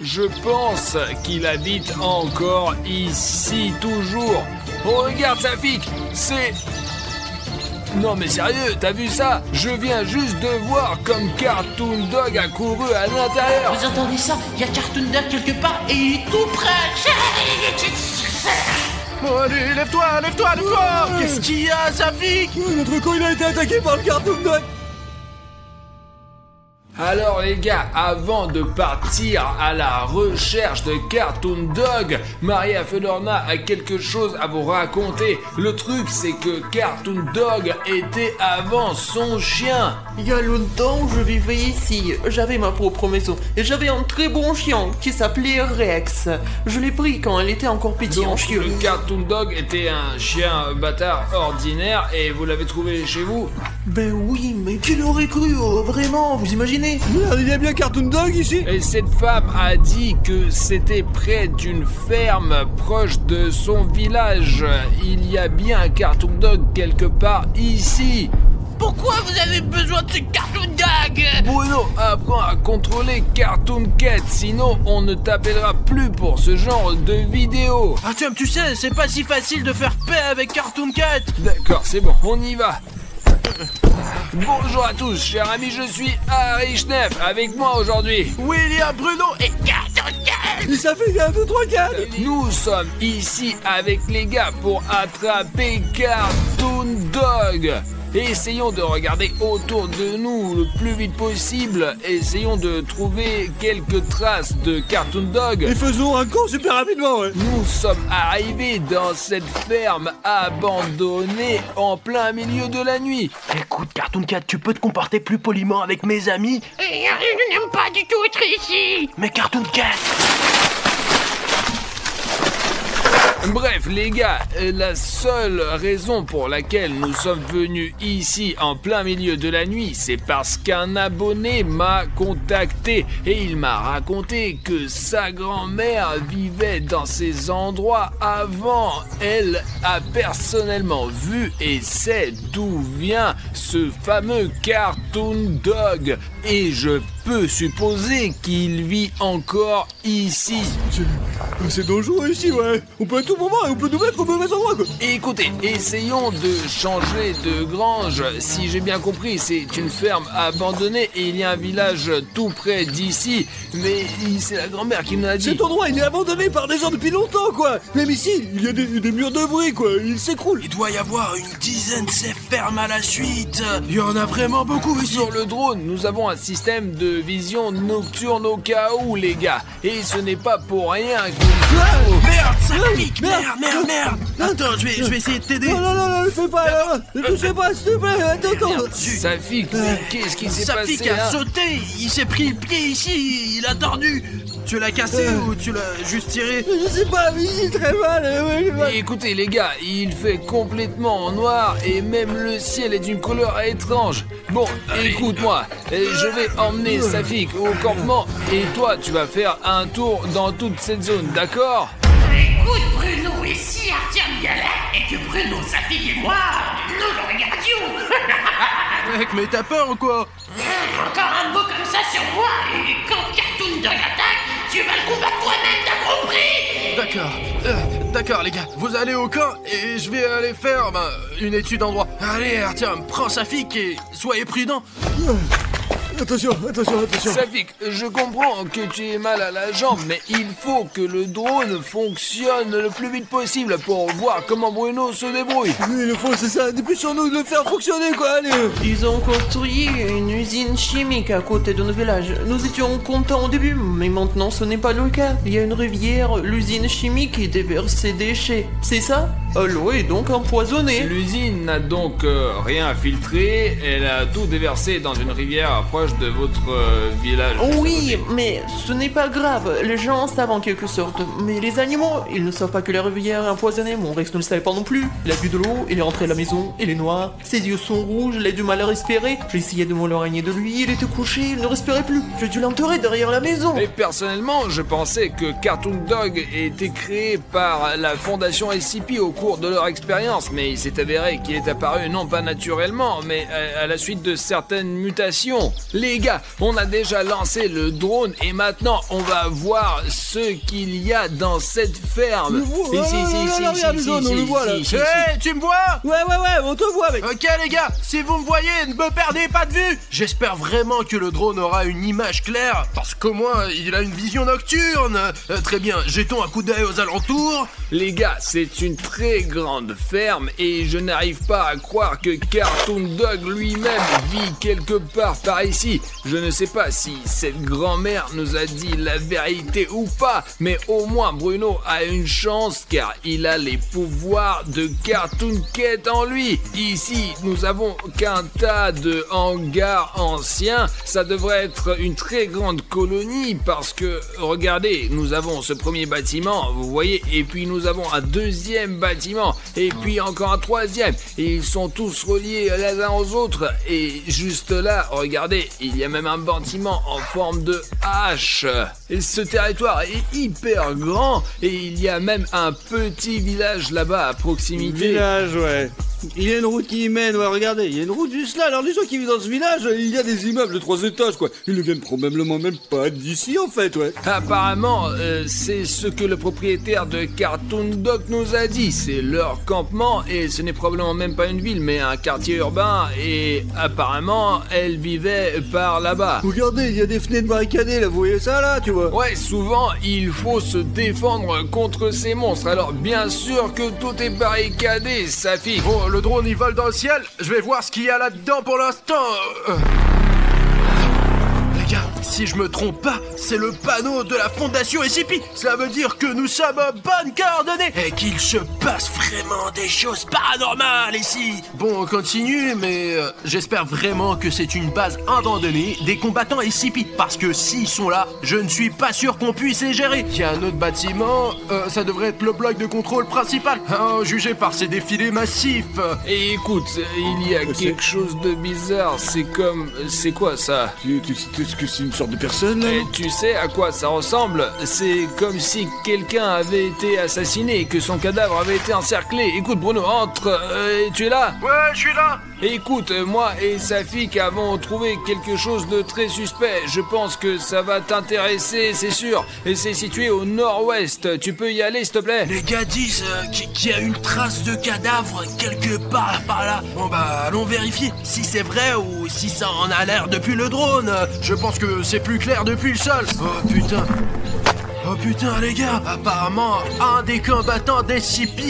Je pense qu'il habite encore ici, toujours. Oh, regarde Safik, c'est... Non mais sérieux, t'as vu ça? Je viens juste de voir comme Cartoon Dog a couru à l'intérieur. Vous entendez ça? Il y a Cartoon Dog quelque part et il est tout près. Bon allez, lève-toi. Qu'est-ce qu'il y a, Safik? Notre con il a été attaqué par le Cartoon Dog. Alors les gars, avant de partir à la recherche de Cartoon Dog, Maria Fedorna a quelque chose à vous raconter. Le truc c'est que Cartoon Dog était avant son chien. Il y a longtemps, je vivais ici. J'avais ma propre maison et j'avais un très bon chien qui s'appelait Rex. Je l'ai pris quand elle était encore petite en Donc chieux. le Cartoon Dog était un chien bâtard ordinaire et vous l'avez trouvé chez vous? Ben oui, mais qui l'aurait cru, vraiment, vous imaginez? Merde, il y a bien Cartoon Dog ici. Et cette femme a dit que c'était près d'une ferme proche de son village. Il y a bien un Cartoon Dog quelque part ici. Pourquoi vous avez besoin de ce Cartoon Dog? Bruno, apprends à contrôler Cartoon Cat, sinon on ne t'appellera plus pour ce genre de vidéo. Artyom, tu sais, c'est pas si facile de faire paix avec Cartoon Cat. D'accord, c'est bon, on y va. Bonjour à tous, chers amis, je suis Harry Schneff. Avec moi aujourd'hui, William, Bruno et Cartoon Cat. Et ça fait 1, 2, 3, 4. nous sommes ici avec les gars pour attraper Cartoon Dog. Essayons de regarder autour de nous le plus vite possible. Essayons de trouver quelques traces de Cartoon Dog. Et faisons un con super rapidement, ouais. Nous sommes arrivés dans cette ferme abandonnée en plein milieu de la nuit. Écoute, Cartoon Cat, tu peux te comporter plus poliment avec mes amis? Je n'aime pas du tout être ici. Mais Cartoon Cat... Bref les gars, la seule raison pour laquelle nous sommes venus ici en plein milieu de la nuit, c'est parce qu'un abonné m'a contacté et il m'a raconté que sa grand-mère vivait dans ces endroits avant. Elle a personnellement vu et sait d'où vient ce fameux Cartoon Dog et je peux supposer qu'il vit encore ici. C'est dangereux ici, ouais. On peut à tout moment, on peut nous mettre au mauvais endroit, quoi. Écoutez, essayons de changer de grange. Si j'ai bien compris, c'est une ferme abandonnée et il y a un village tout près d'ici. Mais c'est la grand-mère qui me l'a dit. Cet endroit, il est abandonné par des gens depuis longtemps, quoi. Même ici, il y a des murs de bruit, quoi. Il s'écroule. Il doit y avoir une dizaine de ces fermes à la suite. Il y en a vraiment beaucoup ici. Sur le drone, nous avons un système de vision nocturne au cas où, les gars. Et ce n'est pas pour rien que... Merde, ça pique. Merde. Attends, je vais essayer de t'aider. Non, ne fais pas, là. Ne touchez pas, s'il te plaît. Attends. Safik, qu'est-ce qui s'est Safik passé a là? sauté. Il s'est pris le pied ici. Il a tordu. Tu l'as cassé ou tu l'as juste tiré? Je sais pas, mais il est très mal. Ouais. Et écoutez les gars, il fait complètement noir et même le ciel est d'une couleur étrange. Bon, écoute-moi, je vais emmener Safik au campement et toi tu vas faire un tour dans toute cette zone, d'accord? Écoute, Bruno, et si Artyom y allait et que Bruno, Safik et moi, nous le regardions? Mec, mais t'as peur ou quoi? Encore un mot comme ça sur moi, et quand Cartoon Dog attaque, tu vas le combattre toi-même, t'as compris? D'accord les gars, vous allez au camp et je vais aller faire une étude en droit. Allez Artyom, prends Safik et soyez prudent. Attention. Safik, je comprends que tu aies mal à la jambe, mais il faut que le drone fonctionne le plus vite possible pour voir comment Bruno se débrouille. Oui, le fond, c'est ça. Dépêchons-nous de le faire fonctionner, quoi. Allez. Ils ont construit une usine chimique à côté de notre village. Nous étions contents au début, mais maintenant ce n'est pas le cas. Il y a une rivière, l'usine chimique qui déverse ses déchets. C'est ça? L'eau est donc empoisonnée. L'usine n'a donc rien filtré, elle a tout déversé dans une rivière proche de votre village. Oui, mais ce n'est pas grave. Les gens savent en quelque sorte. Mais les animaux, ils ne savent pas que la rivière est empoisonnée. Mon Rex ne le savait pas non plus. Il a bu de l'eau, il est rentré à la maison, il est noir. Ses yeux sont rouges, il a du mal à respirer. J'ai essayé de m'éloigner de lui, il était couché, il ne respirait plus. J'ai dû l'enterrer derrière la maison. Et personnellement, je pensais que Cartoon Dog était créé par la fondation SCP au cours de leur expérience, mais il s'est avéré qu'il est apparu non pas naturellement, mais à la suite de certaines mutations. Les gars, on a déjà lancé le drone et maintenant on va voir ce qu'il y a dans cette ferme. On le voit là. Hey, tu me vois? Ouais, on te voit, mec. Ok les gars, si vous me voyez, ne me perdez pas de vue. J'espère vraiment que le drone aura une image claire, parce qu'au moins il a une vision nocturne. Très bien, jetons un coup d'œil aux alentours. Les gars, c'est une très grande ferme et je n'arrive pas à croire que Cartoon Dog lui-même vit quelque part par ici. Je ne sais pas si cette grand-mère nous a dit la vérité ou pas, mais au moins Bruno a une chance car il a les pouvoirs de Cartoon Cat en lui. Ici, nous avons qu'un tas de hangars anciens. Ça devrait être une très grande colonie parce que, regardez, nous avons ce premier bâtiment, vous voyez, et puis nous avons un deuxième bâtiment, et puis encore un troisième, et ils sont tous reliés les uns aux autres, et juste là, regardez, il y a même un bâtiment en forme de hache. Et ce territoire est hyper grand, et il y a même un petit village là-bas à proximité. Village, ouais. Il y a une route qui y mène, ouais, regardez, il y a une route juste là. Alors les gens qui vivent dans ce village, il y a des immeubles de 3 étages, quoi. Ils ne viennent probablement même pas d'ici, en fait, ouais. Apparemment, c'est ce que le propriétaire de Cartoon Dog nous a dit. C'est leur campement et ce n'est probablement même pas une ville, mais un quartier urbain. Et apparemment, elle vivait par là-bas. Regardez, il y a des fenêtres barricadées, là, vous voyez ça, là, tu vois. Ouais, souvent, il faut se défendre contre ces monstres. Alors, bien sûr que tout est barricadé, Safi. Bon, le drone il vole dans le ciel, je vais voir ce qu'il y a là-dedans pour l'instant. Les gars, si je me trompe pas, c'est le panneau de la fondation SCP. Cela veut dire que nous sommes à bonnes coordonnées et qu'il se passe vraiment des choses paranormales ici. Bon, on continue, mais j'espère vraiment que c'est une base abandonnée des combattants SCP. Parce que s'ils sont là, je ne suis pas sûr qu'on puisse les gérer. Il y a un autre bâtiment, ça devrait être le bloc de contrôle principal. Jugé par ces défilés massifs. Et écoute, il y a quelque chose de bizarre. C'est quoi ça? Est-ce que c'est une sorte de personne, là? Et tu sais à quoi ça ressemble? C'est comme si quelqu'un avait été assassiné et que son cadavre avait été encerclé. Écoute Bruno, entre, tu es là? Ouais, je suis là. Écoute, moi et Safik avons trouvé quelque chose de très suspect. Je pense que ça va t'intéresser, c'est sûr. Et c'est situé au nord-ouest. Tu peux y aller, s'il te plaît? Les gars disent qu'il y a une trace de cadavre quelque part par là. Bon bah, allons vérifier si c'est vrai ou si ça en a l'air depuis le drone. Je pense que c'est plus clair depuis le sol. Oh putain. Oh putain les gars, apparemment un des combattants d'SCP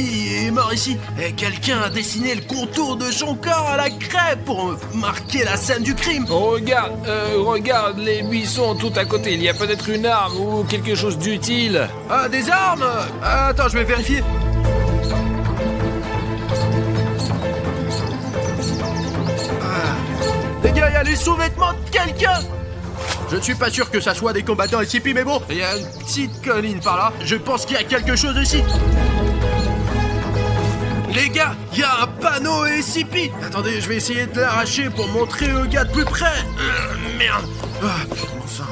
est mort ici et quelqu'un a dessiné le contour de son corps à la craie pour marquer la scène du crime. Regarde les buissons tout à côté, il y a peut-être une arme ou quelque chose d'utile. Ah, des armes? Attends, je vais vérifier. Les gars, il y a les sous-vêtements de quelqu'un. Je ne suis pas sûr que ça soit des combattants SCP, mais bon, il y a une petite colline par là. Je pense qu'il y a quelque chose ici. Les gars, il y a un panneau SCP. Attendez, je vais essayer de l'arracher pour montrer aux gars de plus près. Merde. Enfin.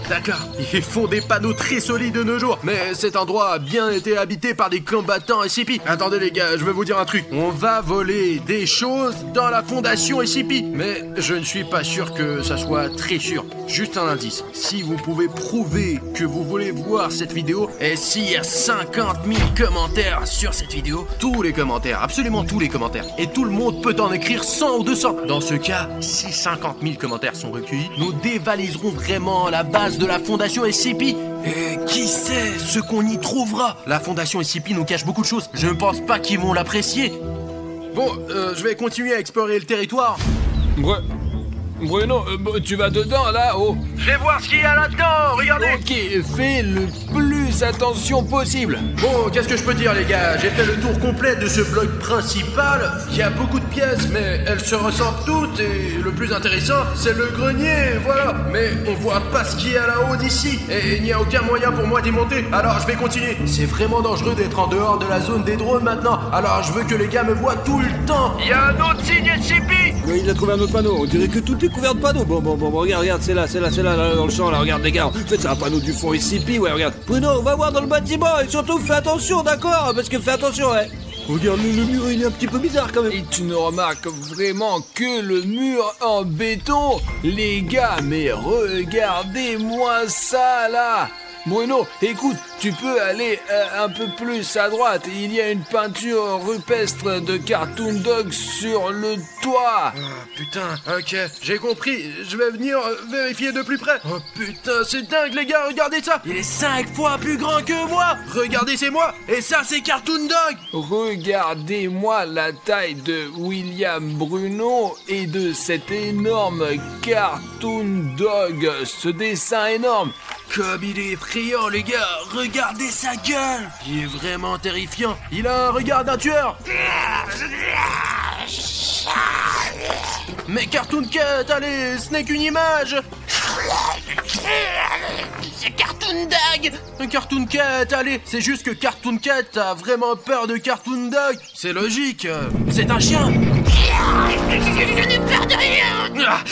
D'accord, ils font des panneaux très solides de nos jours. Mais cet endroit a bien été habité par des combattants SCP. Attendez les gars, je vais vous dire un truc. On va voler des choses dans la fondation SCP. Mais je ne suis pas sûr que ça soit très sûr. Juste un indice. Si vous pouvez prouver que vous voulez voir cette vidéo, et s'il y a 50 000 commentaires sur cette vidéo, tous les commentaires, absolument tous les commentaires, et tout le monde peut en écrire 100 ou 200. Dans ce cas, si 50 000 commentaires sont recueillis, nous dévaliserons vraiment la base de la fondation SCP. Et qui sait ce qu'on y trouvera? La fondation SCP nous cache beaucoup de choses. Je ne pense pas qu'ils vont l'apprécier. Bon, je vais continuer à explorer le territoire. Bruno, tu vas dedans là-haut? Je vais voir ce qu'il y a là-dedans, regardez. Ok, fais le plus attention possible. Bon, qu'est-ce que je peux dire les gars? J'ai fait le tour complet de ce bloc principal. Il y a beaucoup de pièces, mais elles se ressemblent toutes. Et le plus intéressant, c'est le grenier, voilà. Mais on voit pas ce qu'il y a là-haut d'ici. Et il n'y a aucun moyen pour moi d'y monter. Alors je vais continuer. C'est vraiment dangereux d'être en dehors de la zone des drones maintenant. Alors je veux que les gars me voient tout le temps. Il y a un autre signe SCP. Oui, il a trouvé un autre panneau. On dirait que tout est couvert de panneaux. Bon, regarde, c'est là, dans le champ, là, regarde les gars. En fait, c'est un panneau du fond SCP, ouais, regarde. Bruno, on va voir dans le bâtiment et surtout fais attention, d'accord? Parce que fais attention, ouais. Regarde, le mur, il est un petit peu bizarre quand même. Et tu ne remarques vraiment que le mur en béton? Les gars, mais regardez-moi ça là! Bruno, écoute, tu peux aller un peu plus à droite. Il y a une peinture rupestre de Cartoon Dog sur le toit. Ah, putain, ok, j'ai compris. Je vais venir vérifier de plus près. Oh putain, c'est dingue les gars, regardez ça. Il est 5 fois plus grand que moi. Regardez, c'est moi. Et ça, c'est Cartoon Dog. Regardez-moi la taille de William Bruno et de cet énorme Cartoon Dog. Ce dessin énorme. Comme il est effrayant les gars, regardez sa gueule. Il est vraiment terrifiant. Il a un regard d'un tueur. Mais Cartoon Cat, allez, ce n'est qu'une image. C'est Cartoon Dog. Cartoon Cat, allez, c'est juste que Cartoon Cat a vraiment peur de Cartoon Dog. C'est logique, c'est un chien. Je n'ai peur de rien.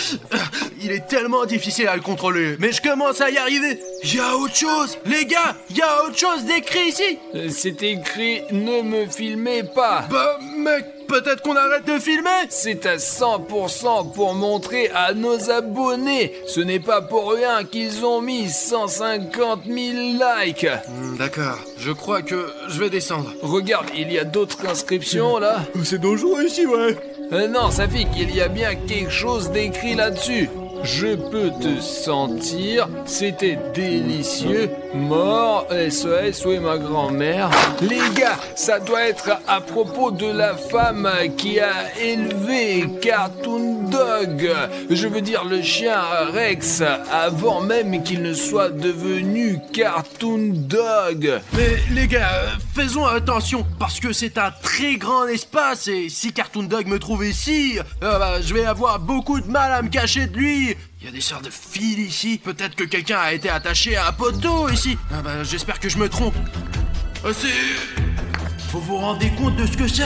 Il est tellement difficile à le contrôler, mais je commence à y arriver. Il y a autre chose, les gars, il y a autre chose d'écrit ici. C'est écrit « Ne me filmez pas ». Bah mec, peut-être qu'on arrête de filmer. C'est à 100% pour montrer à nos abonnés. Ce n'est pas pour rien qu'ils ont mis 150 000 likes. D'accord, je crois que je vais descendre. Regarde, il y a d'autres inscriptions là. C'est dangereux ici, ouais. Non, Safik, il y a bien quelque chose d'écrit là-dessus. Je peux te sentir, c'était délicieux, mort, SOS, où est ma grand-mère? Les gars, ça doit être à propos de la femme qui a élevé Cartoon Dog. Je veux dire le chien Rex, avant même qu'il ne soit devenu Cartoon Dog. Mais les gars, faisons attention, parce que c'est un très grand espace, et si Cartoon Dog me trouve ici, je vais avoir beaucoup de mal à me cacher de lui. Il y a des sortes de fils ici. Peut-être que quelqu'un a été attaché à un poteau ici. J'espère que je me trompe. Faut vous rendre compte de ce que c'est.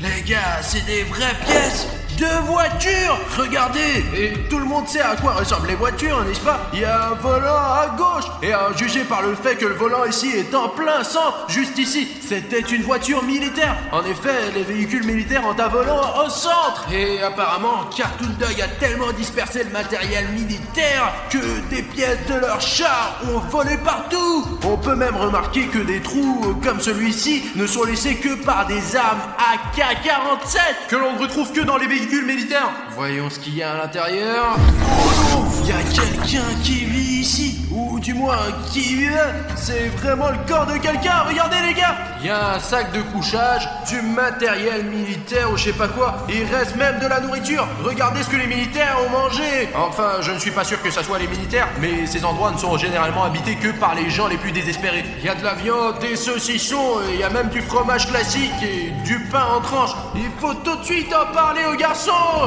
Les gars, c'est des vraies pièces de voitures. Regardez. Et tout le monde sait à quoi ressemblent les voitures, n'est-ce pas? Il y a un volant à gauche. Et à juger par le fait que le volant ici est en plein sang, juste ici, c'était une voiture militaire. En effet, les véhicules militaires ont un volant au centre. Et apparemment, Cartoon Dog a tellement dispersé le matériel militaire que des pièces de leurs chars ont volé partout. On peut même remarquer que des trous comme celui-ci ne sont laissés que par des armes AK-47 que l'on ne retrouve que dans les véhicules militaires. Voyons ce qu'il y a à l'intérieur. Oh non, il y a quelqu'un qui vit ici, ou du moins qui vivait. C'est vraiment le corps de quelqu'un. Regardez les gars, il y a un sac de couchage, du matériel militaire ou je sais pas quoi. Il reste même de la nourriture. Regardez ce que les militaires ont mangé. Enfin, je ne suis pas sûr que ça soit les militaires, mais ces endroits ne sont généralement habités que par les gens les plus désespérés. Il y a de la viande, des saucissons, il y a même du fromage classique et du pain en tranches. Il faut tout de suite en parler aux garçons.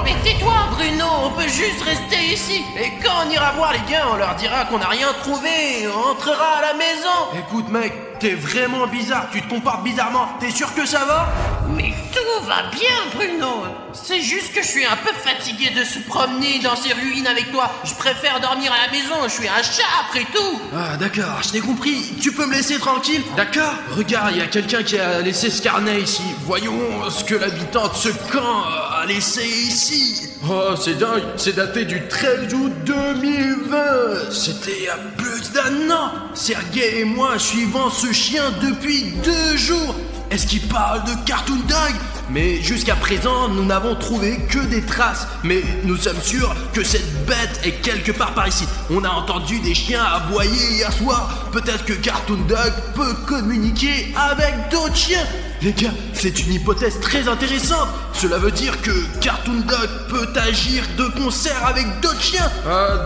Mais tais-toi Bruno, on peut juste rester ici. Et quand on ira voir les gars, on leur dira qu'on n'a rien trouvé. On entrera à la maison. Écoute mec, t'es vraiment bizarre, tu te comportes bizarrement. T'es sûr que ça va? Mais tout va bien Bruno. C'est juste que je suis un peu fatigué de se promener dans ces ruines avec toi. Je préfère dormir à la maison, je suis un chat après tout. Ah d'accord, je t'ai compris. Tu peux me laisser tranquille? D'accord. Regarde, il y a quelqu'un qui a laissé ce carnet ici. Voyons ce que l'habitant de ce camp a laissé ici. Oh, c'est dingue, c'est daté du 13 août 2020. C'était il y a plus d'un an. Sergei et moi suivons ce chien depuis 2 jours. Est-ce qu'il parle de Cartoon Dog? Mais jusqu'à présent, nous n'avons trouvé que des traces. Mais nous sommes sûrs que cette bête est quelque part par ici. On a entendu des chiens aboyer hier soir. Peut-être que Cartoon Dog peut communiquer avec d'autres chiens. Les gars, c'est une hypothèse très intéressante. Cela veut dire que Cartoon Dog peut agir de concert avec d'autres chiens.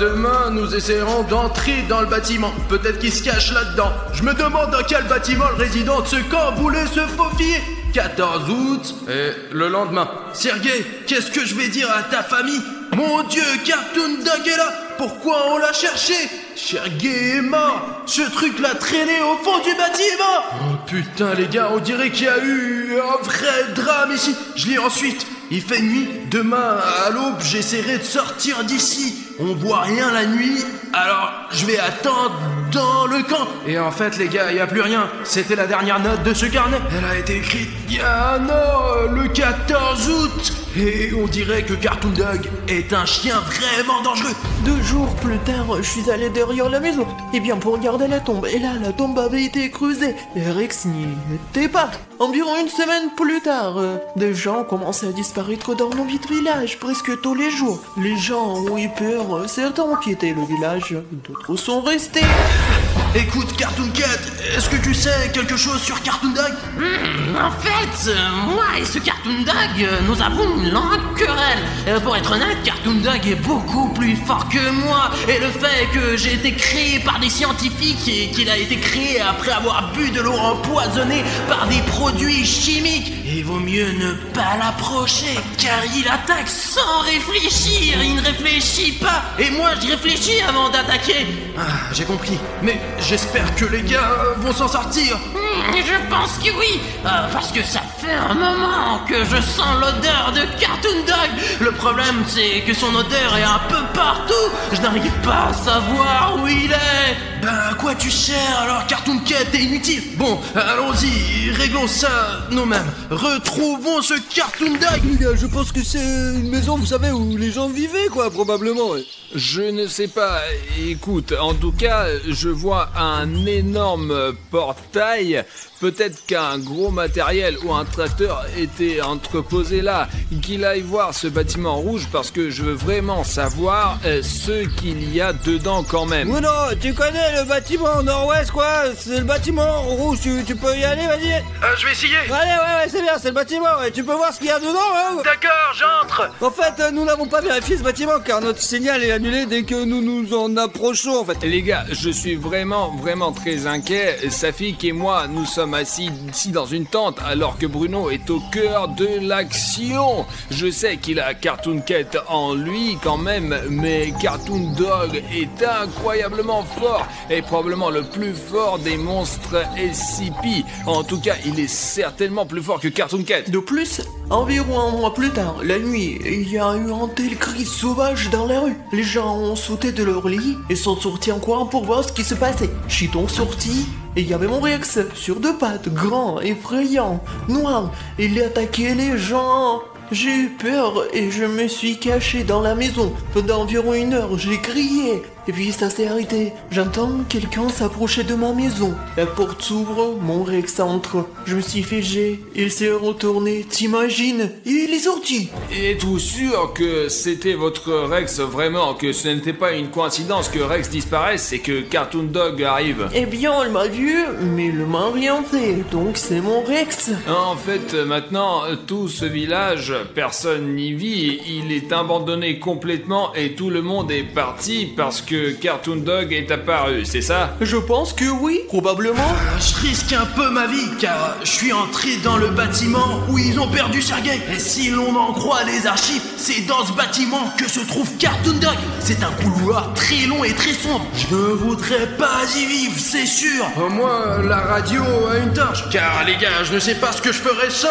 Demain, nous essaierons d'entrer dans le bâtiment. Peut-être qu'il se cache là-dedans. Je me demande dans quel bâtiment le résident de ce camp voulait se faufiler. 14 août, et le lendemain. Sergei, qu'est-ce que je vais dire à ta famille? Mon Dieu, Cartoon Dog est là. Pourquoi on l'a cherché? Sergei est mort. Ce truc l'a traîné au fond du bâtiment. Oh putain les gars, on dirait qu'il y a eu un vrai drame ici. Je lis ensuite. Il fait nuit. Demain à l'aube, j'essaierai de sortir d'ici. On voit rien la nuit. Alors je vais attendre dans le camp. Et en fait, les gars, y a plus rien. C'était la dernière note de ce carnet. Elle a été écrite il y a un an, le 14 août. Et on dirait que Cartoon Dog est un chien vraiment dangereux. 2 jours plus tard, je suis allé derrière la maison. Et bien pour regarder la tombe. Et là, la tombe avait été creusée. Et Rex n'y était pas. Environ une semaine plus tard, des gens commençaient à disparaître dans nos vides villages presque tous les jours. Les gens ont eu peur, certains ont quitté le village, d'autres sont restés. Écoute, Cartoon Cat, est-ce que tu sais quelque chose sur Cartoon Dog? En fait, moi et ce Cartoon Dog, nous avons une longue querelle. Pour être honnête, Cartoon Dog est beaucoup plus fort que moi. Et le fait que j'ai été créé par des scientifiques et qu'il a été créé après avoir bu de l'eau empoisonnée par des produits chimiques, il vaut mieux ne pas l'approcher, car il attaque sans réfléchir. Il ne réfléchit pas. Et moi, je réfléchis avant d'attaquer. Ah, j'ai compris. Mais j'espère que les gars vont s'en sortir. Je pense que oui, parce que ça fait un moment que je sens l'odeur de Cartoon Dog. Le problème, c'est que son odeur est un peu partout. Je n'arrive pas à savoir où il est. Ben, à quoi tu sers alors, Cartoon Cat? T'es inutile. Bon, allons-y, réglons ça nous-mêmes. Retrouvons ce Cartoon Dog. Les gars, je pense que c'est une maison, vous savez, où les gens vivaient, quoi, probablement. Ouais. Je ne sais pas, écoute, en tout cas, je vois un énorme portail. Peut-être qu'un gros matériel ou un tracteur était entreposé là. Qu'il aille voir ce bâtiment rouge parce que je veux vraiment savoir ce qu'il y a dedans quand même. Oui, non, tu connais le bâtiment nord-ouest, quoi. C'est le bâtiment rouge, tu peux y aller, vas-y. Je vais essayer. Allez, ouais, c'est bien, c'est le bâtiment. Et tu peux voir ce qu'il y a dedans, hein. D'accord, j'entre. En fait, nous n'avons pas vérifié ce bâtiment car notre signal est annulé dès que nous nous en approchons, en fait. Les gars, je suis vraiment très inquiet. Safik et moi, nous sommes assis ici dans une tente alors que Bruno est au cœur de l'action. Je sais qu'il a Cartoon Cat en lui quand même, mais Cartoon Dog est incroyablement fort et probablement le plus fort des monstres SCP. En tout cas, il est certainement plus fort que Cartoon Cat. De plus, environ un mois plus tard, la nuit, il y a eu un tel cri sauvage dans la rue. Les gens ont sauté de leur lit et sont sortis en courant pour voir ce qui se passait. Je suis donc sorti et il y avait mon Rex sur 2 pattes, grand, effrayant, noir. Il attaquait les gens. J'ai eu peur et je me suis caché dans la maison. Pendant environ 1 heure, j'ai crié. Et puis ça s'est arrêté. J'entends quelqu'un s'approcher de ma maison. La porte s'ouvre, mon Rex entre. Je me suis figé, il s'est retourné, t'imagines? Il est sorti. Êtes-vous sûr que c'était votre Rex vraiment, que ce n'était pas une coïncidence que Rex disparaisse et que Cartoon Dog arrive? Eh bien, elle m'a vu, mais il m'a rien fait, donc c'est mon Rex. En fait, maintenant, tout ce village, personne n'y vit, il est abandonné complètement et tout le monde est parti parce que Cartoon Dog est apparu, c'est ça? Je pense que oui, probablement. Je risque un peu ma vie car je suis entré dans le bâtiment où ils ont perdu Sergei. Et si l'on en croit les archives, c'est dans ce bâtiment que se trouve Cartoon Dog. C'est un couloir très long et très sombre. Je ne voudrais pas y vivre, c'est sûr. Moi, la radio a une tâche. Car les gars, je ne sais pas ce que je ferais sans...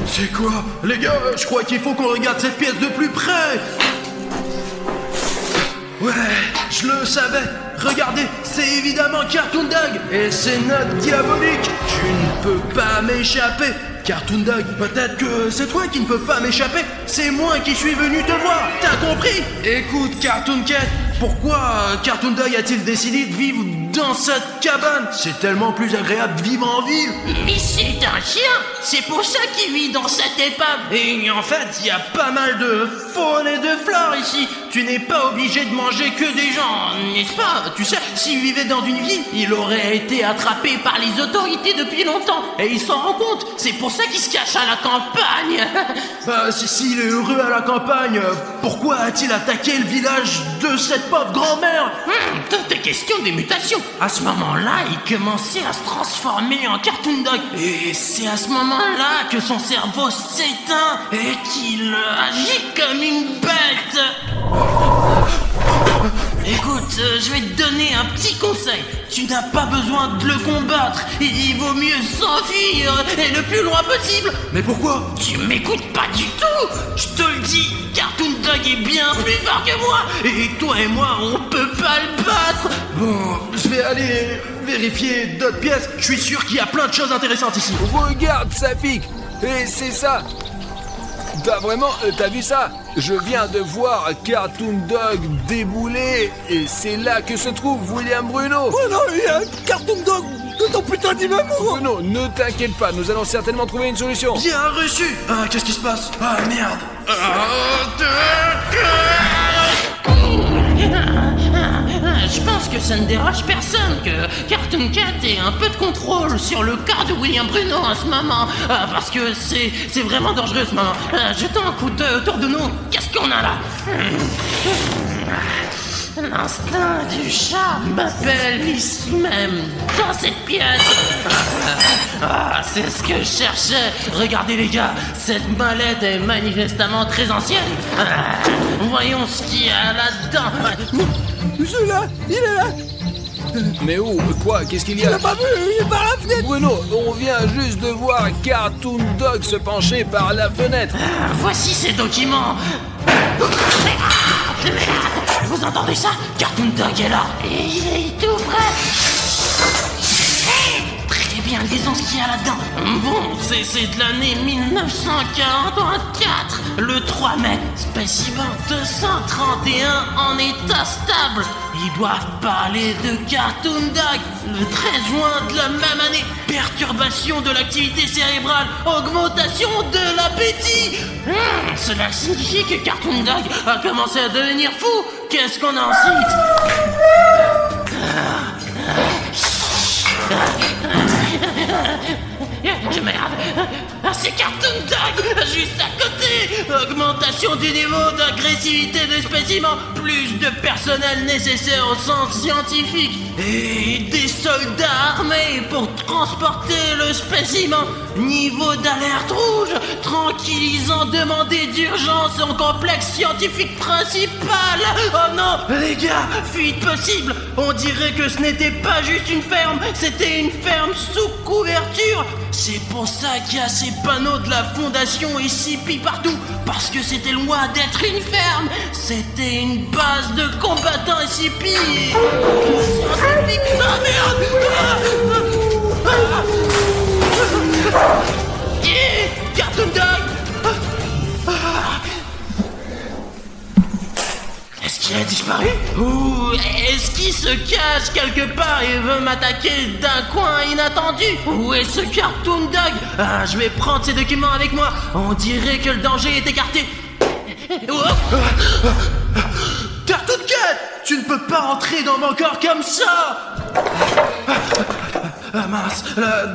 C'est quoi? Les gars, je crois qu'il faut qu'on regarde cette pièce de plus près. Ouais, je le savais. Regardez, c'est évidemment Cartoon Dog. Et c'est notre diabolique. Tu ne peux pas m'échapper. Cartoon Dog, peut-être que c'est toi qui ne peux pas m'échapper. C'est moi qui suis venu te voir. T'as compris? Écoute, Cartoon Cat, pourquoi Cartoon Dog a-t-il décidé de vivre dans cette cabane? C'est tellement plus agréable de vivre en ville. Mais c'est un chien. C'est pour ça qu'il vit dans cette épave. Et en fait, il y a pas mal de faune et de flore ici. Tu n'es pas obligé de manger que des gens, n'est-ce pas? Tu sais, s'il vivait dans une ville, il aurait été attrapé par les autorités depuis longtemps. Et il s'en rend compte. C'est pour ça qu'il se cache à la campagne. Bah, s'il est heureux à la campagne, pourquoi a-t-il attaqué le village de cette pauvre grand-mère? Tout est question des mutations. À ce moment-là, il commençait à se transformer en Cartoon Dog. Et c'est à ce moment-là que son cerveau s'éteint et qu'il agit comme une bête. Écoute, je vais te donner un petit conseil. Tu n'as pas besoin de le combattre. Il vaut mieux s'enfuir et le plus loin possible. Mais pourquoi? Tu m'écoutes pas du tout. Je te le dis, Cartoon Dog Dog est bien plus fort que moi. Et toi et moi, on peut pas le battre. Bon, je vais aller vérifier d'autres pièces. Je suis sûr qu'il y a plein de choses intéressantes ici. Regarde, Safik. Et c'est ça. T'as vu ça? Je viens de voir Cartoon Dog débouler et c'est là que se trouve William Bruno. Oh non, il y a un Cartoon Dog de ton putain d'immeuble. Bruno, ne t'inquiète pas, nous allons certainement trouver une solution. Bien reçu. Ah, qu'est-ce qui se passe? Ah, merde. Je pense que ça ne dérange personne que Cartoon Cat ait un peu de contrôle sur le cas de William Bruno en ce moment. Parce que c'est vraiment dangereux ce moment. Jetons un coup d'œil autour de nous. Qu'est-ce qu'on a là? L'instinct du chat m'appelle ici même, dans cette pièce. C'est ce que je cherchais. Regardez les gars, cette mallette est manifestement très ancienne. Voyons ce qu'il y a là-dedans. Celui-là, il est là. Mais où? Quoi? Qu'est-ce qu'il y a? T'as pas vu? Il est par la fenêtre. Bruno, on vient juste de voir Cartoon Dog se pencher par la fenêtre. Voici ces documents. Vous entendez ça? Cartoon Dog est là. Et il est tout près. Très bien, lisons ce qu'il y a là-dedans. Bon, c'est de l'année 1944. Le 3 mai, spécimen 231 en état stable. Ils doivent parler de Cartoon Dog. Le 13 juin de la même année, perturbation de l'activité cérébrale, augmentation de l'appétit. Cela signifie que Cartoon Dog a commencé à devenir fou. Qu'est-ce qu'on a ensuite? Merde. C'est Cartoon Dog juste à côté. Augmentation du niveau d'agressivité de spécimens. Plus de personnel nécessaire au sens scientifique. Et des soldats armés pour transporter le spécimen. Niveau d'alerte rouge. Tranquillisant demandé d'urgence en complexe scientifique principal. Oh non, les gars, fuite possible. On dirait que ce n'était pas juste une ferme. C'était une ferme sous couverture. C'est pour ça qu'il y a ces panneaux de la fondation SCP partout. Parce que c'était loin d'être une ferme. C'était une base de combattants SCP. Ah merde! Cartoon Dog! Est-ce qu'il a disparu? Ou est-ce qu'il se cache quelque part et veut m'attaquer d'un coin inattendu? Où est ce Cartoon Dog? Je vais prendre ces documents avec moi. On dirait que le danger est écarté. Cartoon Cat! Tu ne peux pas entrer dans mon corps comme ça! Mince,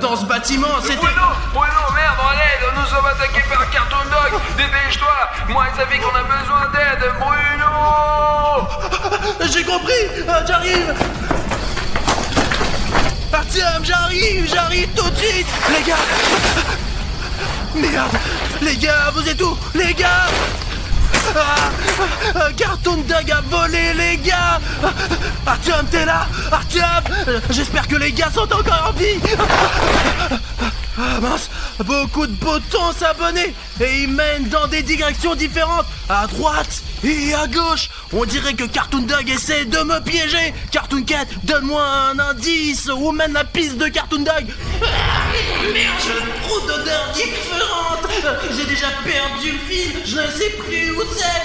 dans ce bâtiment, c'était... Bruno, merde, en l'aide, nous sommes attaqués par Cartoon Dog. Dépêche-toi, moi et Safik, on a besoin d'aide, Bruno! J'ai compris, j'arrive! Artyom, j'arrive tout de suite! Les gars! Merde! Les gars, vous êtes où? Les gars! Cartoon Dog a volé, les gars! Artyom, t'es là? Artyom! J'espère que les gars sont encore en vie! Mince! Beaucoup de boutons s'abonner! Et ils mènent dans des directions différentes! À droite et à gauche! On dirait que Cartoon Dog essaie de me piéger! Cartoon Cat, donne-moi un indice! Où mène la piste de Cartoon Dog? Merde, j'ai trop d'odeurs différentes. J'ai déjà perdu le fil. Je ne sais plus où c'est.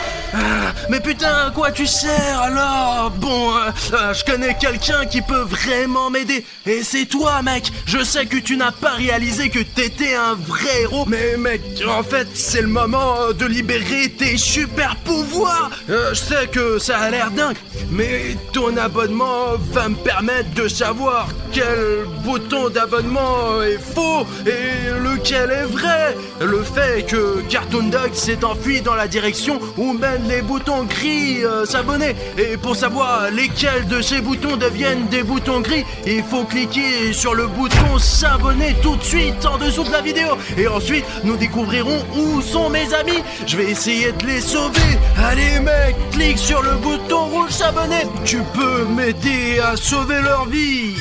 Mais putain, à quoi tu sers alors? Bon, je connais quelqu'un qui peut vraiment m'aider. Et c'est toi, mec. Je sais que tu n'as pas réalisé que t'étais un vrai héros. Mais mec, en fait, c'est le moment de libérer tes super pouvoirs. Je sais que ça a l'air dingue, mais ton abonnement va me permettre de savoir quel bouton d'abonnement est faux et lequel est vrai. Le fait que Cartoon Dog s'est enfui dans la direction où mènent les boutons gris s'abonner. Et pour savoir lesquels de ces boutons deviennent des boutons gris, il faut cliquer sur le bouton s'abonner tout de suite en dessous de la vidéo. Et ensuite, nous découvrirons où sont mes amis. Je vais essayer de les sauver. Allez mec, clique sur le bouton rouge s'abonner. Tu peux m'aider à sauver leur vie.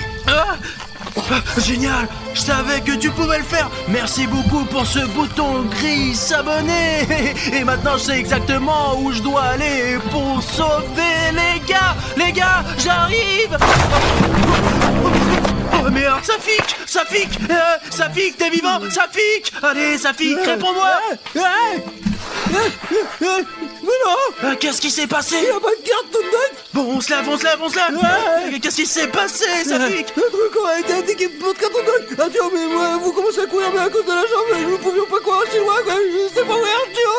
Génial! Je savais que tu pouvais le faire! Merci beaucoup pour ce bouton gris s'abonner! Et maintenant je sais exactement où je dois aller pour sauver les gars! Les gars, j'arrive! Oh merde, Safik, t'es vivant? Safik! Allez, Safik, réponds-moi! Mais non! Qu'est-ce qui s'est passé? Il y a pas de Cartoon Dog! Bon, on se lève! Qu'est-ce qui s'est passé, Safik? Le truc aurait été indiqué pour votre Cartoon Dog! Arthur, mais moi, vous commencez à courir, mais à cause de la jambe, nous ne pouvions pas courir aussi loin, quoi! Je sais pas où est Arthur,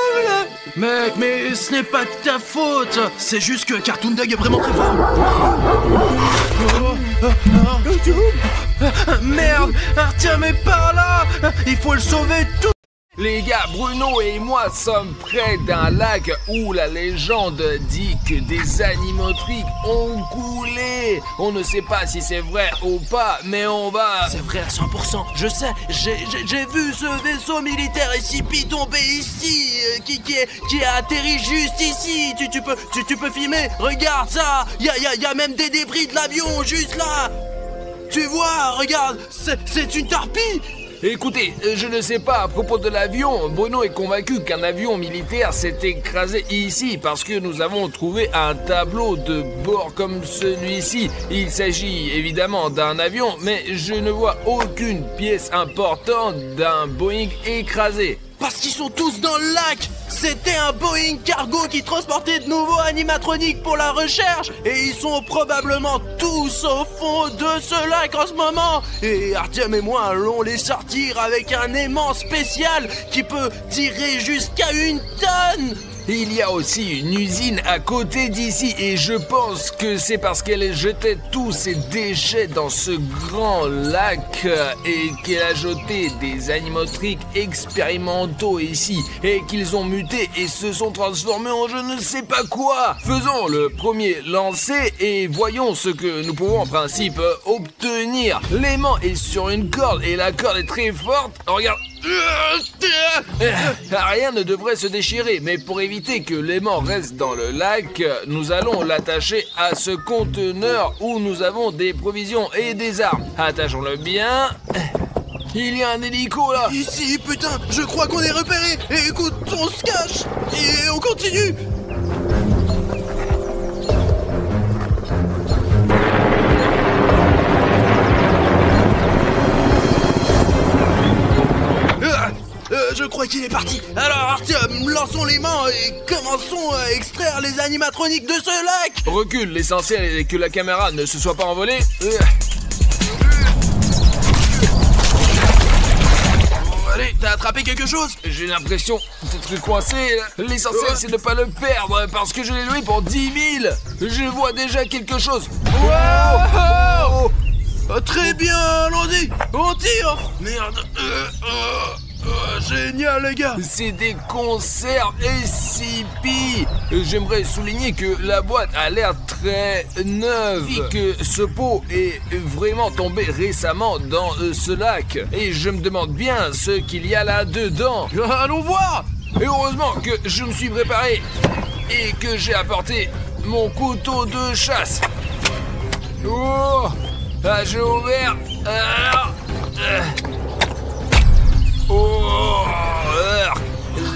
Mec, mais ce n'est pas de ta faute! C'est juste que Cartoon Dog est vraiment très fort! Merde! Arthur est par là! Il faut le sauver tout! Les gars, Bruno et moi sommes près d'un lac où la légende dit que des animatroniques ont coulé. On ne sait pas si c'est vrai ou pas, mais on va... C'est vrai à 100%, je sais, j'ai vu ce vaisseau militaire SCP tomber ici, qui a atterri juste ici. Tu peux filmer, regarde ça, y a même des débris de l'avion juste là. Tu vois, regarde, c'est une torpille. Écoutez, je ne sais pas à propos de l'avion. Bruno est convaincu qu'un avion militaire s'est écrasé ici parce que nous avons trouvé un tableau de bord comme celui-ci. Il s'agit évidemment d'un avion, mais je ne vois aucune pièce importante d'un Boeing écrasé. Parce qu'ils sont tous dans le lac. C'était un Boeing cargo qui transportait de nouveaux animatroniques pour la recherche. Et ils sont probablement tous au fond de ce lac en ce moment. Et Artyom et moi allons les sortir avec un aimant spécial qui peut tirer jusqu'à 1 tonne. Il y a aussi une usine à côté d'ici et je pense que c'est parce qu'elle jetait tous ses déchets dans ce grand lac et qu'elle a jeté des animatroniques expérimentaux ici et qu'ils ont muté et se sont transformés en je ne sais pas quoi. Faisons le premier lancer et voyons ce que nous pouvons en principe obtenir. L'aimant est sur une corde et la corde est très forte. Regarde. Rien ne devrait se déchirer, mais pour éviter que l'aimant reste dans le lac, nous allons l'attacher à ce conteneur où nous avons des provisions et des armes. Attachons-le bien. Il y a un hélico là. Ici, putain, je crois qu'on est repéré. Et écoute, on se cache et on continue. Je crois qu'il est parti. Alors Artyom, lançons les mains et commençons à extraire les animatroniques de ce lac. Recule, l'essentiel est que la caméra ne se soit pas envolée. Allez, t'as attrapé quelque chose? J'ai l'impression d'être coincé. L'essentiel c'est de ne pas le perdre parce que je l'ai loué pour 10 000. Je vois déjà quelque chose. Wow! Très bien, allons-y. On tire. Merde. Génial les gars. C'est des conserves SCP. J'aimerais souligner que la boîte a l'air très neuve et que ce pot est vraiment tombé récemment dans ce lac. Et je me demande bien ce qu'il y a là-dedans. Allons voir. Et heureusement que je me suis préparé et que j'ai apporté mon couteau de chasse. Oh, j'ai ouvert. Oh,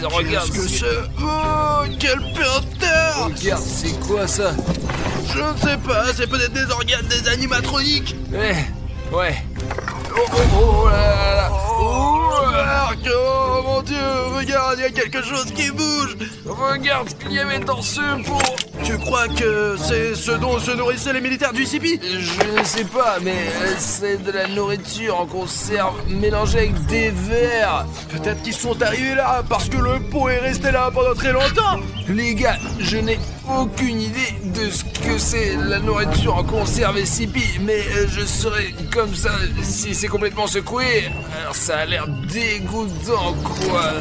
regarde. Qu'est-ce que c'est? Oh, quel peur. Regarde, c'est quoi ça? Je ne sais pas, c'est peut-être des organes des animatroniques. Ouais. Oh là là. Oh mon Dieu, regarde, il y a quelque chose qui bouge. Regarde ce qu'il y avait dans ce pot. Tu crois que c'est ce dont se nourrissaient les militaires du CP? Je ne sais pas, mais c'est de la nourriture en conserve mélangée avec des vers. Peut-être qu'ils sont arrivés là parce que le pot est resté là pendant très longtemps. Les gars, je n'ai aucune idée de ce que c'est la nourriture en conserve et SCP, mais je serais comme ça si c'est complètement secoué. Alors ça a l'air dégoûtant, quoi.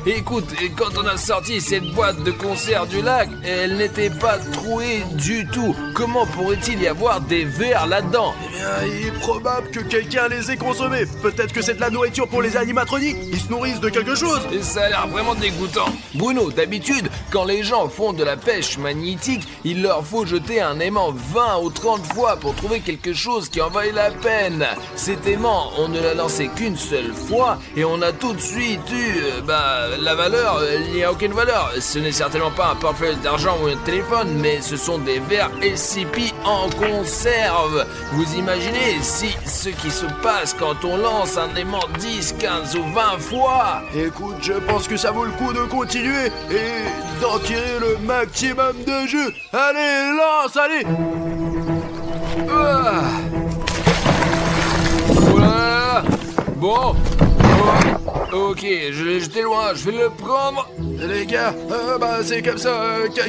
Écoute, quand on a sorti cette boîte de conserve du lac, elle n'était pas trouée du tout. Comment pourrait-il y avoir des vers là-dedans? Eh bien, il est probable que quelqu'un les ait consommés. Peut-être que c'est de la nourriture pour les animatroniques. Ils se nourrissent de quelque chose. Et ça a l'air vraiment dégoûtant. Bruno, d'habitude, quand les gens font de la pêche magnétique, il leur faut jeter un aimant 20 ou 30 fois pour trouver quelque chose qui en vaille la peine. Cet aimant, on ne l'a lancé qu'une seule fois et on a tout de suite eu, la valeur, il n'y a aucune valeur. Ce n'est certainement pas un portefeuille d'argent ou un téléphone, mais ce sont des verres SCP en conserve. Vous imaginez ce qui se passe quand on lance un aimant 10, 15 ou 20 fois? Écoute, je pense que ça vaut le coup de continuer et d'en tirer le maximum de jus. Allez, lance, allez. Ah. Oh là là. Bon. Ok, j'étais loin, je vais le prendre. Les gars, c'est comme ça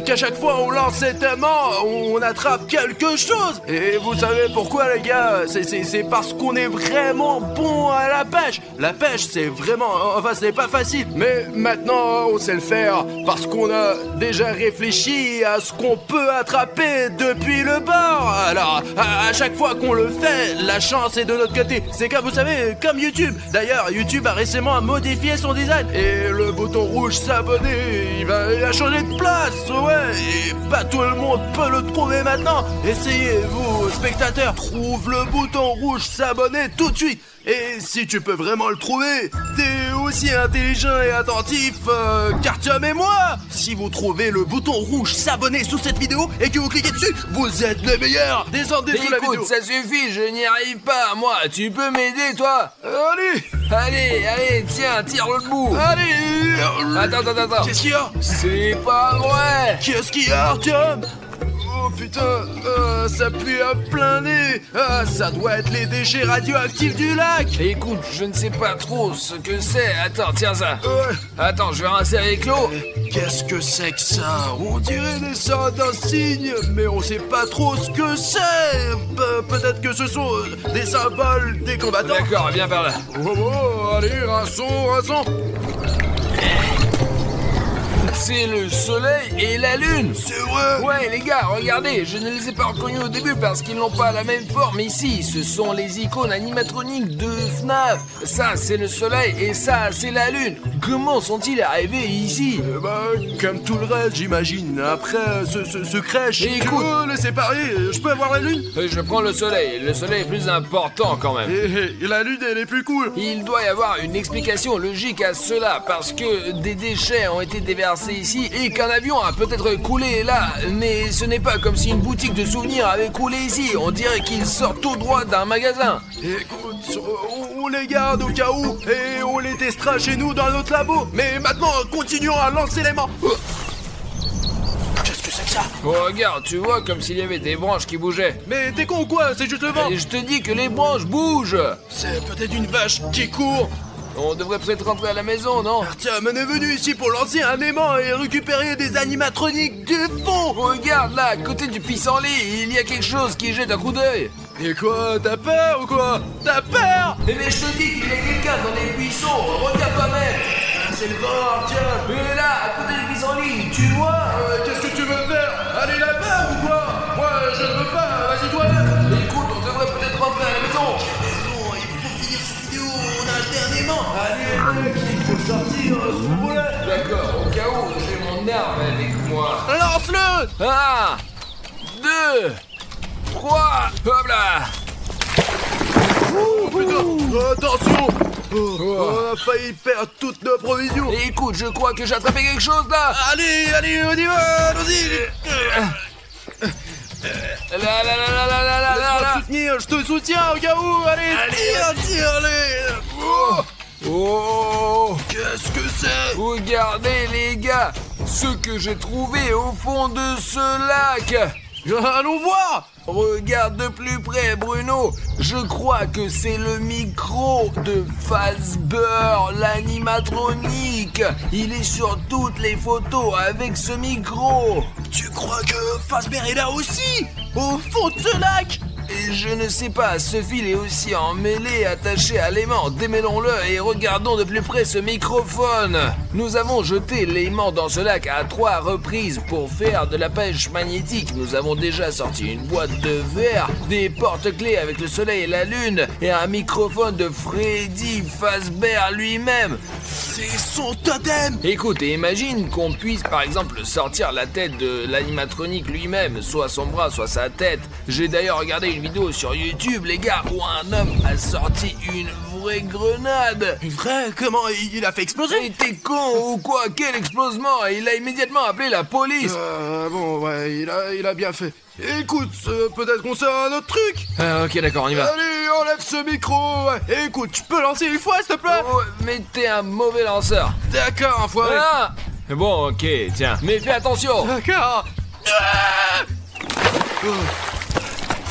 qu'à chaque fois on lance cet aimant, on attrape quelque chose. Et vous savez pourquoi, les gars? C'est parce qu'on est vraiment bon à la pêche. La pêche, c'est vraiment... Enfin, c'est pas facile. Mais maintenant, on sait le faire parce qu'on a déjà réfléchi à ce qu'on peut attraper depuis le bord. Alors, à chaque fois qu'on le fait, la chance est de notre côté. C'est comme, vous savez, comme YouTube. D'ailleurs, YouTube a récemment modifié son design. Et le bouton rouge s'abonner, il a changé de place, ouais. Et pas tout le monde peut le trouver maintenant. Essayez, vous, spectateurs, trouve le bouton rouge s'abonner tout de suite. Et si tu peux vraiment le trouver, t'es aussi intelligent et attentif qu'Artyom et moi. Si vous trouvez le bouton rouge s'abonner sous cette vidéo et que vous cliquez dessus, vous êtes les meilleurs. Descendez sous la vidéo. Écoute, ça suffit, je n'y arrive pas, moi. Tu peux m'aider, toi? Allez, tiens, tire le bout. Allez. Attends. Qu'est-ce qu'il y a? C'est pas vrai. Qu'est-ce qu'il y a, Artyom? Oh putain, ça pue à plein nez. Ça doit être les déchets radioactifs du lac. Écoute, je ne sais pas trop ce que c'est. Attends, tiens ça. Ouais. Attends, je vais rincer avec l'eau. Qu'est-ce que c'est que ça? On dirait des sortes d'insignes, mais on sait pas trop ce que c'est. Peut-être que ce sont des symboles des combattants. D'accord, viens par là. Oh, allez, rinçons. C'est le soleil et la lune. C'est vrai. Ouais, les gars, regardez, je ne les ai pas reconnus au début parce qu'ils n'ont pas la même forme ici. Ce sont les icônes animatroniques de FNAF. Ça, c'est le soleil et ça, c'est la lune. Comment sont-ils arrivés ici? Comme tout le reste, j'imagine. Après ce crèche, écoute, les séparer, je peux avoir la lune? Je prends le soleil. Le soleil est plus important quand même. Et la lune, elle est plus cool. Il doit y avoir une explication logique à cela parce que des déchets ont été déversés ici et qu'un avion a peut-être coulé là, mais ce n'est pas comme si une boutique de souvenirs avait coulé ici. On dirait qu'il sort tout droit d'un magasin. Écoute, on les garde au cas où et on les testera chez nous dans notre labo. Mais maintenant, continuons à lancer l'aimant. Qu'est-ce que c'est que ça? Oh, regarde, tu vois comme s'il y avait des branches qui bougeaient. Mais t'es con ou quoi? C'est juste le vent. Et je te dis que les branches bougent. C'est peut-être une vache qui court. On devrait peut-être rentrer à la maison, non? Artyom, on est venu ici pour lancer un aimant et récupérer des animatroniques du fond. Regarde là, à côté du pissenlit, il y a quelque chose qui jette un coup d'œil. Et quoi? T'as peur ou quoi? T'as peur? Mais je te dis qu'il y a quelqu'un dans les buissons, regarde toi-même. C'est le vent, Artyom. Et là, à côté du pissenlit, tu vois? Qu'est-ce que tu veux faire? Aller là-bas ou quoi? Moi, je ne veux pas, vas-y toi-même. Écoute, on devrait peut-être rentrer à la maison. Allez, il faut sortir ce boulet. D'accord, au cas où, j'ai mon arme avec moi. Lance-le. 1, 2, 3, hop là. Oh putain, attention. On a failli perdre toutes nos provisions. Écoute, je crois que j'ai attrapé quelque chose là. Allez, on y va, allons-y. Là. Soutenir, je te soutiens au cas où. Allez. Tire-les. Oh, qu'est-ce que c'est? Regardez les gars, ce que j'ai trouvé au fond de ce lac. Allons voir. Regarde de plus près, Bruno. Je crois que c'est le micro de Fazbear, l'animatronique. Il est sur toutes les photos avec ce micro. Tu crois que Fazbear est là aussi? Au fond de ce lac? Et je ne sais pas, ce fil est aussi emmêlé, attaché à l'aimant. Démêlons-le et regardons de plus près ce microphone. Nous avons jeté l'aimant dans ce lac à 3 reprises pour faire de la pêche magnétique. Nous avons déjà sorti une boîte de verre, des porte-clés avec le soleil et la lune, et un microphone de Freddy Fazbear lui-même. C'est son totem. Écoute, et imagine qu'on puisse par exemple sortir la tête de l'animatronique lui-même, soit son bras, soit sa tête. J'ai d'ailleurs regardé une vidéo sur YouTube, les gars, où un homme a sorti une vraie grenade. Une vraie? Comment il a fait exploser? Mais t'es con ou quoi? Quel explosement! Il a immédiatement appelé la police. Bon, ouais, il a bien fait. Écoute, peut-être qu'on sait un autre truc. Ok, d'accord, on y va. Allez, enlève ce micro. Ouais. Écoute, tu peux lancer une fois, s'il te plaît? Oh, mais t'es un mauvais lanceur. D'accord, enfoiré. Ah bon, ok, tiens, mais fais attention. D'accord. Ah oh.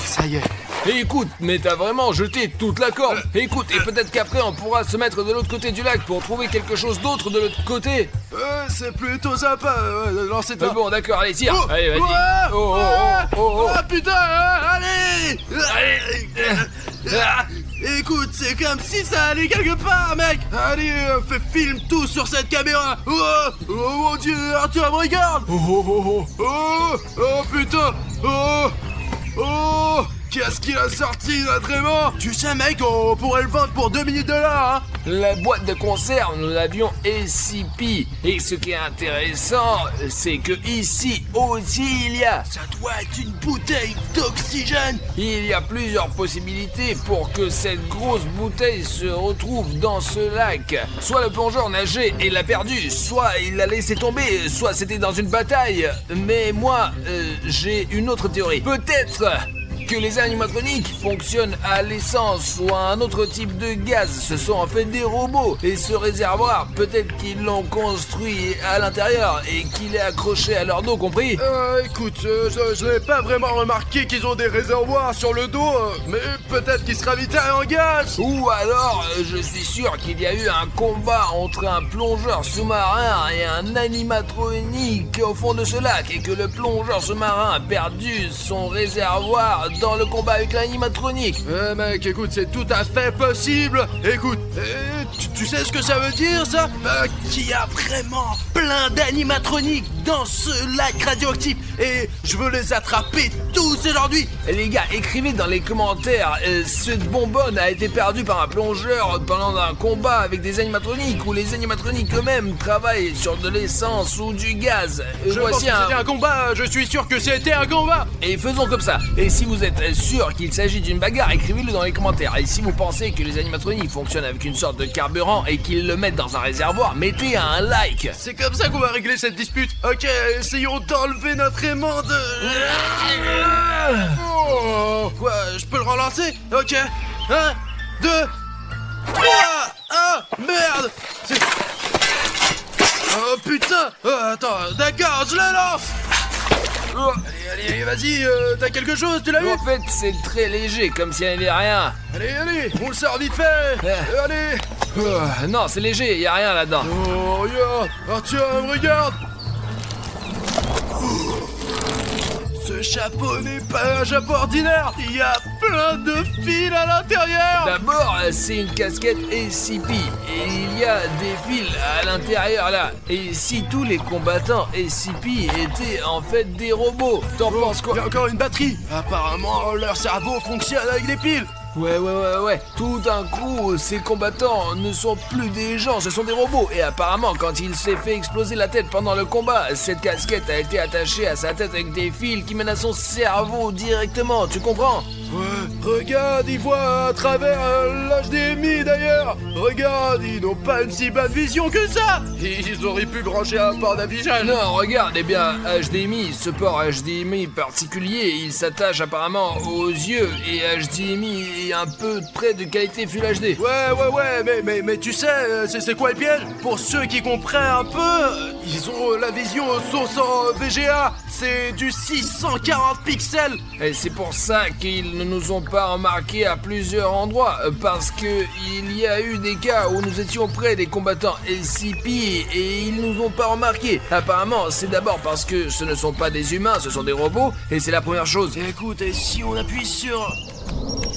Ça y est. Et écoute, mais t'as vraiment jeté toute la corde. Écoute, et peut-être qu'après on pourra se mettre de l'autre côté du lac pour trouver quelque chose d'autre de l'autre côté. C'est plutôt sympa de lancer toi. Bon, d'accord, allez, tire. Oh, allez, vas-y. Oh, Oh, putain, allez. Écoute, c'est comme si ça allait quelque part, mec. Allez, filme tout sur cette caméra. Oh mon Dieu, Arthur, me regarde. Oh putain. Oh, qu'est-ce qu'il a sorti, notre aimant? Tu sais, mec, on pourrait le vendre pour 2 millions de dollars, hein. La boîte de conserve, nous l'avions SCP. Et ce qui est intéressant, c'est que ici aussi il y a... Ça doit être une bouteille d'oxygène. Il y a plusieurs possibilités pour que cette grosse bouteille se retrouve dans ce lac. Soit le plongeur nageait et l'a perdu, soit il l'a laissé tomber, soit c'était dans une bataille. Mais moi, j'ai une autre théorie. Peut-être que les animatroniques fonctionnent à l'essence ou à un autre type de gaz. Ce sont en fait des robots. Et ce réservoir, peut-être qu'ils l'ont construit à l'intérieur et qu'il est accroché à leur dos, compris? Écoute, je n'ai pas vraiment remarqué qu'ils ont des réservoirs sur le dos, mais peut-être qu'ils se ravitaillent en gaz. Ou alors, je suis sûr qu'il y a eu un combat entre un plongeur sous-marin et un animatronique au fond de ce lac et que le plongeur sous-marin a perdu son réservoir dans le combat avec l'animatronique. Mec, écoute, c'est tout à fait possible. Écoute, tu sais ce que ça veut dire, ça? Qu'il y a vraiment plein d'animatroniques dans ce lac radioactif et je veux les attraper tous aujourd'hui. Les gars, écrivez dans les commentaires, cette bonbonne a été perdue par un plongeur pendant un combat avec des animatroniques ou les animatroniques eux-mêmes travaillent sur de l'essence ou du gaz. Je pense que c'était un combat, je suis sûr que c'était un combat. Et faisons comme ça. Et si vous êtes sûr qu'il s'agit d'une bagarre, écrivez-le dans les commentaires. Et si vous pensez que les animatroniques fonctionnent avec une sorte de carburant et qu'ils le mettent dans un réservoir, mettez un like. C'est comme ça qu'on va régler cette dispute. Ok, essayons d'enlever notre aimant de... Oh, quoi, je peux le relancer? Ok, 1, 2, 3. Ah, merde. Oh putain. Attends, d'accord, je la lance. Allez, vas-y, t'as quelque chose, tu l'as vu? En fait, c'est très léger, comme s'il n'y avait rien. Allez, on le sort vite fait. Allez. Non, c'est léger, il n'y a rien là-dedans. Oh, regarde. Arthur, regarde. Ce chapeau n'est pas un chapeau ordinaire. Il y a plein de fils à l'intérieur. D'abord, c'est une casquette SCP. Et il y a des fils à l'intérieur là. Et si tous les combattants SCP étaient en fait des robots? T'en penses quoi? Il y a encore une batterie. Apparemment, leur cerveau fonctionne avec des piles. Ouais. Tout d'un coup, ces combattants ne sont plus des gens, ce sont des robots. Et apparemment, quand il s'est fait exploser la tête pendant le combat, cette casquette a été attachée à sa tête avec des fils qui mènent à son cerveau directement, tu comprends? Ouais, regarde, ils voient à travers l'HDMI d'ailleurs. Regarde, ils n'ont pas une si bonne vision que ça. Ils auraient pu brancher un port d'affichage. Non, regarde, eh bien, HDMI, ce port HDMI particulier, il s'attache apparemment aux yeux et HDMI est un peu près de qualité Full HD. Ouais, mais tu sais, c'est quoi le piège? Pour ceux qui comprennent un peu, ils ont la vision sauce en VGA, c'est du 640 pixels. Et c'est pour ça qu'ils ne nous ont pas remarqué à plusieurs endroits, parce que il y a eu des cas où nous étions près des combattants SCP et ils nous ont pas remarqué. Apparemment, c'est d'abord parce que ce ne sont pas des humains, ce sont des robots, et c'est la première chose. Écoute, et si on appuie sur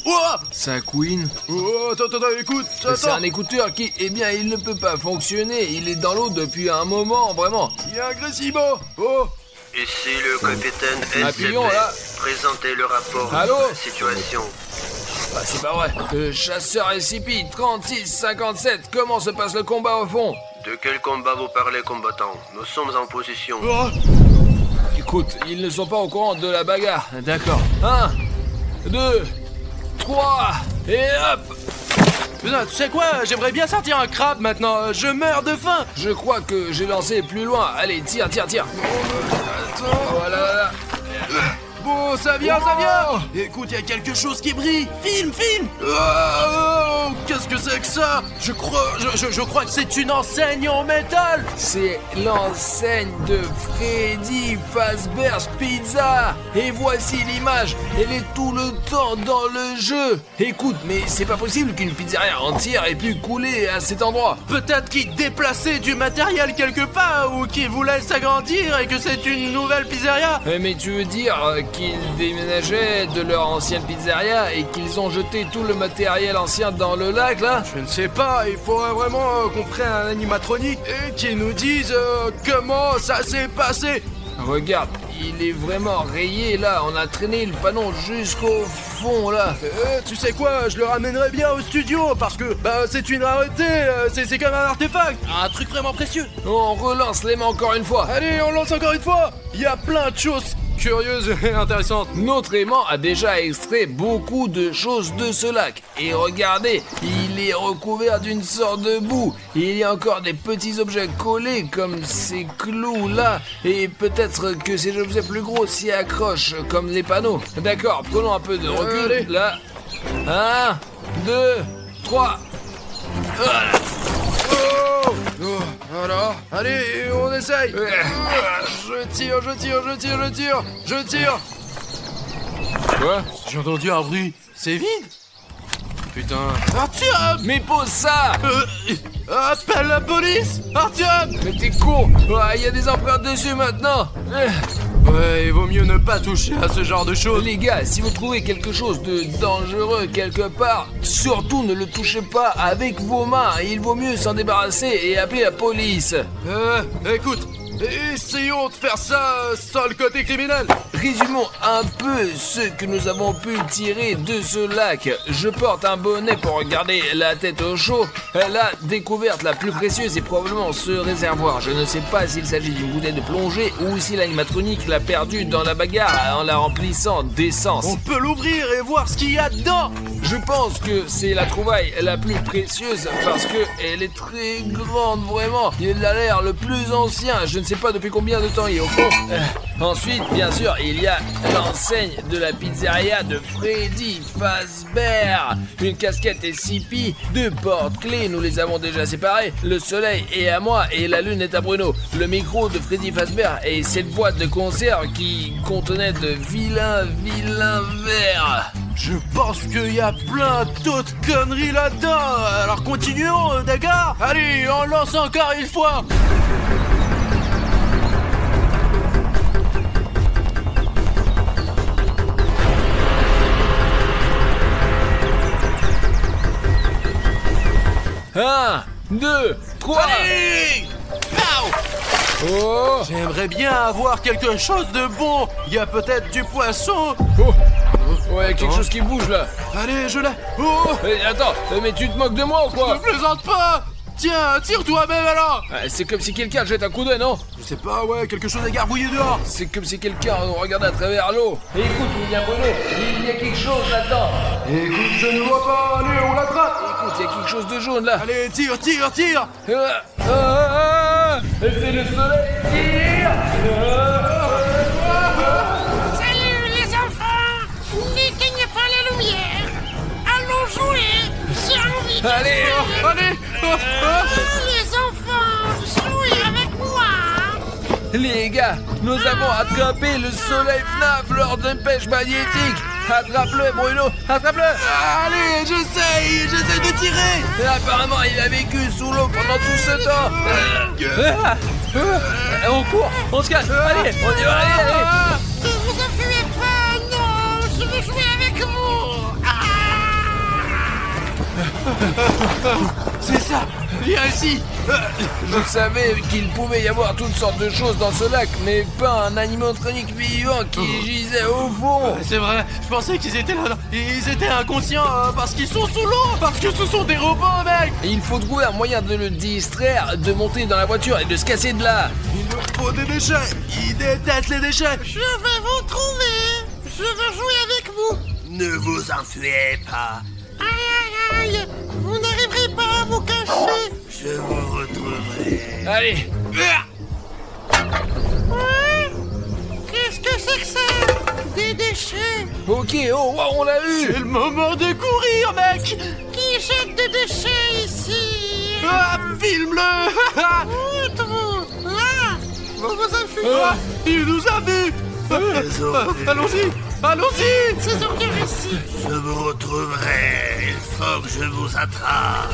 Oh, Ça couine. oh, attends, écoute, C'est attends. un écouteur qui, eh bien, il ne peut pas fonctionner. Il est dans l'eau depuis un moment, vraiment. Il y a un Gressimo. Oh, Ici le capitaine SCP. Appuyons, là. Présentez le rapport Allô de la situation. Ah, c'est pas vrai. Chasseur SCP 3657, comment se passe le combat au fond? De quel combat vous parlez, combattant? Nous sommes en position. oh. Écoute, ils ne sont pas au courant de la bagarre. D'accord. 1, 2, 3, et hop! Putain, tu sais quoi? J'aimerais bien sortir un crabe maintenant. Je meurs de faim. Je crois que j'ai lancé plus loin. Allez, tire. Attends. Voilà. Bon, ça vient, ça vient. Écoute, il y a quelque chose qui brille. Filme. Oh, qu'est-ce que c'est que ça? Je crois que c'est une enseigne en métal. C'est l'enseigne de Freddy Fazbear's Pizza. Et voici l'image. Elle est tout le temps dans le jeu. Écoute, mais c'est pas possible qu'une pizzeria entière ait pu couler à cet endroit. Peut-être qu'ils déplaçaient du matériel quelque part ou qu'ils voulaient s'agrandir et que c'est une nouvelle pizzeria. Mais tu veux dire qu'ils déménageaient de leur ancienne pizzeria et qu'ils ont jeté tout le matériel ancien dans le lac, là? Je ne sais pas, il faudrait vraiment qu'on prenne un animatronique et qu'il nous dise comment ça s'est passé. Regarde, il est vraiment rayé, là. On a traîné le panneau jusqu'au fond, là. Tu sais quoi, je le ramènerai bien au studio parce que c'est une rareté, c'est comme un artefact, un truc vraiment précieux. On relance l'aimant encore une fois. Allez, on lance encore une fois. Il y a plein de choses curieuses et intéressantes. Notre aimant a déjà extrait beaucoup de choses de ce lac. Et regardez, il est recouvert d'une sorte de boue. Il y a encore des petits objets collés comme ces clous là. Et peut-être que ces objets plus gros s'y accrochent comme les panneaux. D'accord, prenons un peu de recul. Allez. Là. 1, 2, 3. Voilà. Oh, voilà. Allez, on essaye. Je tire. Quoi? J'ai entendu un bruit. C'est vide. Putain. Artyom! Mais pose ça! Appelle la police! Artyom! Mais t'es con! Il y a des empreintes dessus maintenant! Ouais, il vaut mieux ne pas toucher à ce genre de choses. Les gars, si vous trouvez quelque chose de dangereux quelque part, surtout ne le touchez pas avec vos mains. Il vaut mieux s'en débarrasser et appeler la police. Écoute, essayons de faire ça sans le côté criminel. Résumons un peu ce que nous avons pu tirer de ce lac. Je porte un bonnet pour regarder la tête au chaud. La découverte la plus précieuse est probablement ce réservoir. Je ne sais pas s'il s'agit d'une bouteille de plongée ou si l'animatronique l'a perdue dans la bagarre en la remplissant d'essence. On peut l'ouvrir et voir ce qu'il y a dedans. Je pense que c'est la trouvaille la plus précieuse parce que elle est très grande, vraiment. Il a l'air le plus ancien. Je ne sais pas depuis combien de temps il est au fond. Ensuite, bien sûr, il y a l'enseigne de la pizzeria de Freddy Fazbear. Une casquette SCP, 2 porte-clés, nous les avons déjà séparés. Le soleil est à moi et la lune est à Bruno. Le micro de Freddy Fazbear et cette boîte de conserve qui contenait de vilains verres. Je pense qu'il y a plein d'autres conneries là-dedans. Alors continuons, d'accord? Allez, on lance encore une fois. Un, 2, 3. Allez! Pow! Oh! J'aimerais bien avoir quelque chose de bon. Il y a peut-être du poisson. Oh! Ouais, quelque chose qui bouge là. Allez, je l'ai. Oh! Attends, mais tu te moques de moi ou Ne quoi? plaisante pas. Tiens, tire toi-même alors. C'est comme si quelqu'un jette un coup d'œil, non? Je sais pas, ouais, quelque chose est garbouillé dehors. C'est comme si quelqu'un regardait à travers l'eau. Écoute, William Bruno, il y a quelque chose là-dedans. Écoute, je ne vois pas. Allez, on l'attrape. Écoute, il y a quelque chose de jaune là. Allez, tire. C'est le soleil, tire. Salut les enfants! N'éteignez pas la lumière! Allons jouer! J'ai envie de Allez, jouer. Allez. Les enfants, jouez avec moi! Les gars, nous avons attrapé le soleil FNAF lors d'une pêche magnétique. Attrape-le, Bruno, attrape-le. Allez, j'essaye de tirer. Et apparemment, il a vécu sous l'eau pendant tout ce temps. On court, on se cache. Allez, on y va, allez. Ne vous enfuyez pas! Non! Je veux jouer avec vous! Ah! C'est ça. Viens ici. Je savais qu'il pouvait y avoir toutes sortes de choses dans ce lac, mais pas un animatronique vivant qui gisait au fond. C'est vrai, je pensais qu'ils étaient là. Ils étaient inconscients parce qu'ils sont sous l'eau, parce que ce sont des robots, mec. Et il faut trouver un moyen de le distraire, de monter dans la voiture et de se casser de là. Il nous faut des déchets. Ils détestent les déchets. Je vais vous trouver. Je veux jouer avec vous. Ne vous enfuyez pas. Aïe, aïe, aïe. Vous n'arriverez pas à vous cacher. Je vous retrouverai. Allez. Ouais. Qu'est-ce que c'est que ça? Des déchets. Ok, oh, wow, on l'a eu. C'est le moment de courir, mec. Qui jette des déchets ici? Ah, filme-le. Où êtes-vous? Là. Vous vous enfuyez. Ah, il nous a vus. Allons-y. Allons-y. Ces ordures ici. Je vous retrouverai. Il faut que je vous attrape.